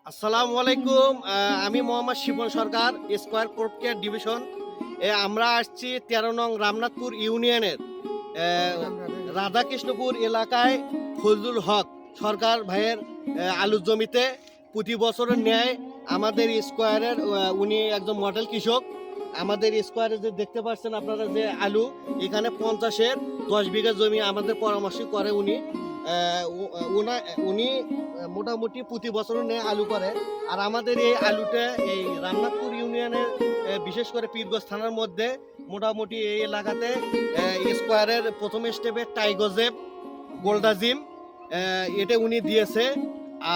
আসসালামু আলাইকুম। আমি মোহাম্মদ শিপন সরকার, স্কয়ার ক্রপ কেয়ার ডিভিশন। আমরা আসছি ১৩ নং রামনাথপুর ইউনিয়নের রাধাকৃষ্ণপুর এলাকায় ফজলুল হক সরকার ভাইয়ের আলুর জমিতে প্রতি বছরের ন্যায় আমাদের স্কয়ারের উনি একজন মডেল কৃষক। আমাদের স্কয়ারে যে দেখতে পাচ্ছেন আপনারা যে আলু, এখানে ৫০-এর ১০ বিঘা জমি আমাদের পরামর্শ করে উনি। উনি মোটামুটি প্রতি বছর নিয়ে আলু করে। আর আমাদের এই আলুটা এই রামনাথপুর ইউনিয়নের বিশেষ করে পীরগঞ্জ থানার মধ্যে মোটামুটি এই এলাকাতে স্কোয়ারের প্রথম স্টেপে টাইগোজেব, গোল্ডাজিম এটা উনি দিয়েছে।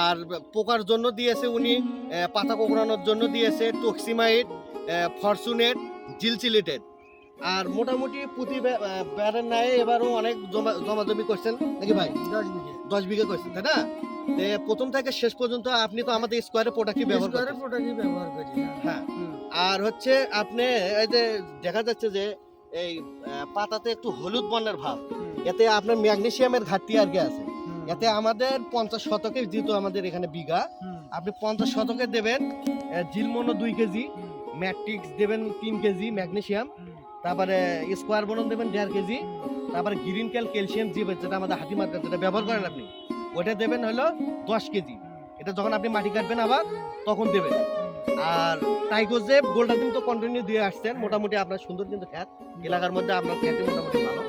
আর পোকার জন্য দিয়েছে উনি, পাতা কোঁকড়ানোর জন্য দিয়েছে টক্সিমাইড, ফরচুনেট, জিলচিলিটেড। আর মোটামুটি প্রতি ব্যারের ন্যায় এবারও অনেক জমাজমি করছেন নাকি ভাই? 10 বিঘে 10 বিঘা করছেন, তাই না? প্রথম থেকে শেষ পর্যন্ত আপনি তো আমাদের স্কোয়ারে প্রোডাক্টই ব্যবহার করেন। প্রোডাক্টই ব্যবহার করি। হ্যাঁ। আর হচ্ছে আপনি এই যে দেখা যাচ্ছে যে এই পাতাতে একটু হলুদ বর্ণের ভাব, এতে আপনার ম্যাগনেসিয়ামের ঘাটতি আর কি আছে। এতে আমাদের 50 শতকে যেহেতু আমাদের এখানে বিঘা, আপনি 50 শতকে দেবেন জিলমনো 2 কেজি, ম্যাট্রিক্স দেবেন 3 কেজি ম্যাগনেসিয়াম, তারপরে স্কোয়ার বনন দেবেন 1.5 কেজি, তারপরে গ্রিন ক্যালসিয়াম যেটা আমাদের হাতি মার্কেট যেটা ব্যবহার করেন আপনি, ওটা দেবেন হলো 10 কেজি। এটা যখন আপনি মাটি কাটবেন আবার তখন দেবেন। আর টাইগোজেব, গোল্ডাজিম তো কন্টিনিউ দিয়ে আসছেন, মোটামুটি আপনার সুন্দর কিন্তু খ্যাত এলাকার মধ্যে আপনার খ্যাতি মোটামুটি ভালো।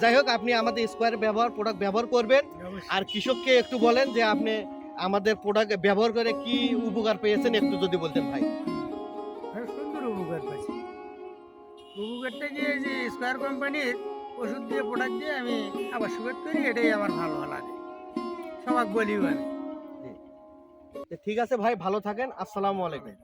যাই হোক, আপনি আমাদের স্কোয়ার প্রোডাক্ট ব্যবহার করবেন। আর কৃষককে একটু বলেন যে আপনি আমাদের প্রোডাক্ট ব্যবহার করে কি উপকার পেয়েছেন একটু যদি বলতেন ভাই। সুন্দর উপকার পাইছি। উপকারটা কি যে স্কয়ার কোম্পানির ওষুধ দিয়ে প্রোডাক্ট দিয়ে আমি আবার সুগার করি, এটাই আমার ভালো লাগে, সবাই বলিও আমি। ঠিক আছে ভাই, ভালো থাকেন। আসসালামু আলাইকুম।